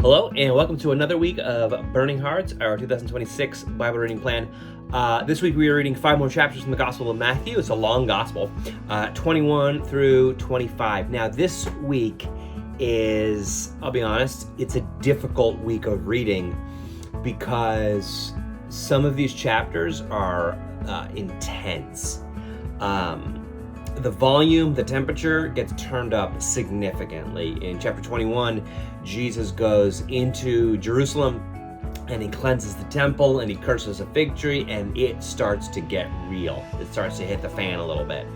Hello, and welcome to another week of Burning Hearts, our 2026 Bible reading plan. This week we are reading 5 more chapters from the Gospel of Matthew. It's a long Gospel, 21 through 25. Now, this week is, I'll be honest, it's a difficult week of reading because some of these chapters are intense. The volume, the temperature gets turned up significantly. In chapter 21, Jesus goes into Jerusalem and he cleanses the temple and he curses a fig tree, and it starts to get real. It starts to hit the fan a little bit.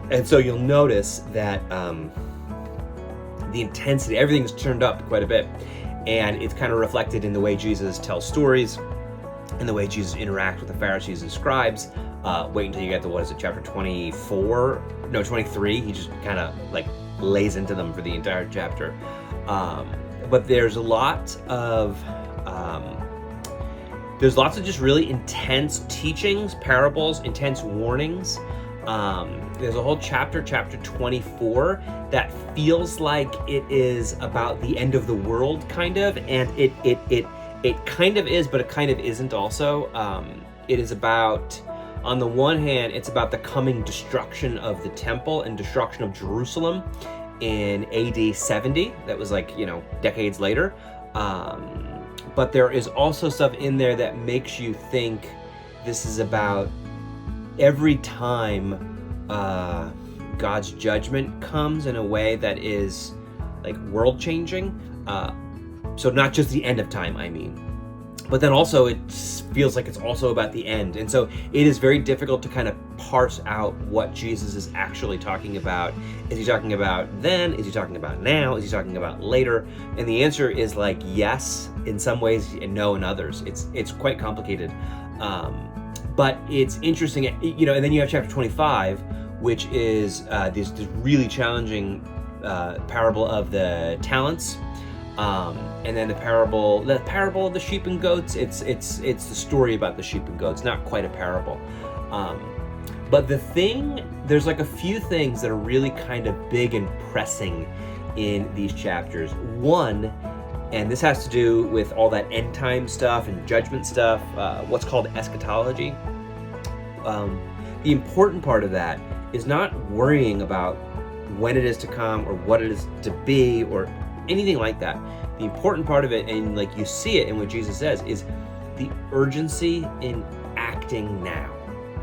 And so you'll notice that the intensity, everything's turned up quite a bit. And it's kind of reflected in the way Jesus tells stories and the way Jesus interacts with the Pharisees and scribes. Wait until you get to, chapter 23. He just kind of like lays into them for the entire chapter. But there's lots of just really intense teachings, parables, intense warnings. There's a whole chapter 24, that feels like it is about the end of the world, kind of, and it kind of is, but it kind of isn't also. It is about, on the one hand, it's about the coming destruction of the temple and destruction of Jerusalem in AD 70. That was decades later. But there is also stuff in there that makes you think this is about every time God's judgment comes in a way that is like world changing. So not just the end of time, I mean. But then also it feels like it's also about the end. And so it is very difficult to kind of parse out what Jesus is actually talking about. Is he talking about then? Is he talking about now? Is he talking about later? And the answer is yes in some ways and no in others. It's quite complicated. But it's interesting, and then you have chapter 25, which is this really challenging parable of the talents. And then the parable of the sheep and goats. It's the story about the sheep and goats, not quite a parable. But there's a few things that are really kind of big and pressing in these chapters. One, and this has to do with all that end time stuff and judgment stuff, what's called eschatology. The important part of that is not worrying about when it is to come or what it is to be or anything like that. The important part of it, and you see it in what Jesus says, is the urgency in acting now.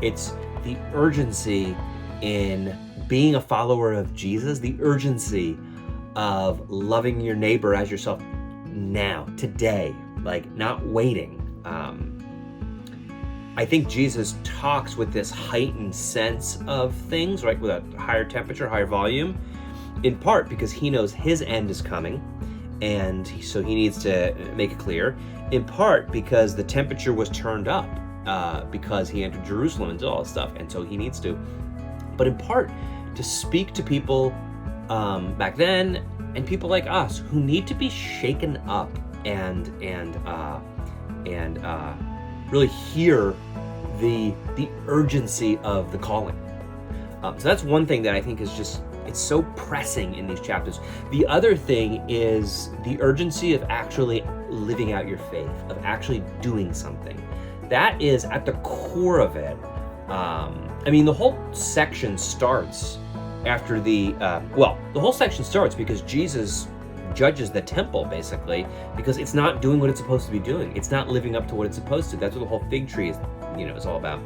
It's the urgency in being a follower of Jesus, the urgency of loving your neighbor as yourself now, today, not waiting. I think Jesus talks with this heightened sense of things, right, with a higher temperature, higher volume, in part because he knows his end is coming, and so he needs to make it clear, in part because the temperature was turned up because he entered Jerusalem and did all this stuff, and so he needs to, but in part to speak to people back then and people like us who need to be shaken up and really hear the urgency of the calling. So that's one thing that I think is just, it's so pressing in these chapters. The other thing is the urgency of actually living out your faith, of actually doing something. That is at the core of it. The whole section starts after the whole section starts because Jesus judges the temple, basically, because it's not doing what it's supposed to be doing. It's not living up to what it's supposed to. That's what the whole fig tree is all about.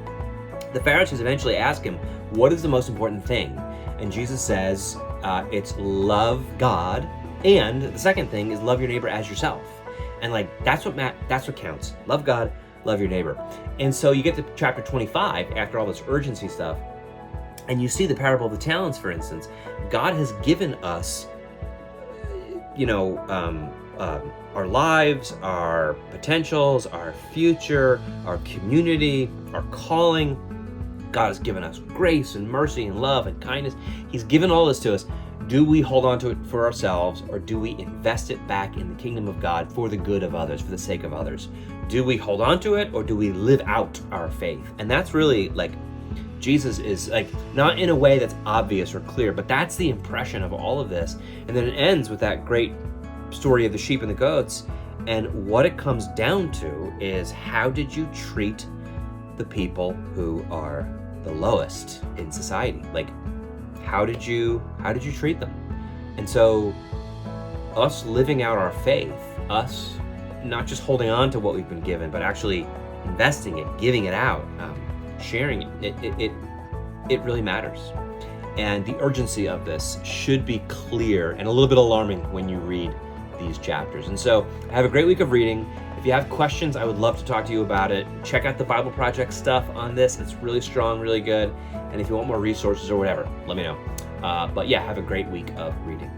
The Pharisees eventually ask him, what is the most important thing? And Jesus says, it's love God, and the second thing is love your neighbor as yourself. And that's what counts. Love God, love your neighbor. And so you get to chapter 25 after all this urgency stuff, and you see the parable of the talents, for instance. God has given us, our lives, our potentials, our future, our community, our calling. God has given us grace and mercy and love and kindness. He's given all this to us. Do we hold on to it for ourselves, or do we invest it back in the kingdom of God for the good of others, for the sake of others? Do we hold on to it, or do we live out our faith? And that's really Jesus is not in a way that's obvious or clear, but that's the impression of all of this. And then it ends with that great story of the sheep and the goats. And what it comes down to is, how did you treat the people who are the lowest in society? Like, how did you treat them? And so us living out our faith, us not just holding on to what we've been given, but actually investing it, giving it out, sharing it, it really matters. And the urgency of this should be clear and a little bit alarming when you read these chapters. And so have a great week of reading. If you have questions, I would love to talk to you about it. Check out the Bible Project stuff on this. It's really strong, really good. And if you want more resources or whatever, let me know. But yeah, have a great week of reading.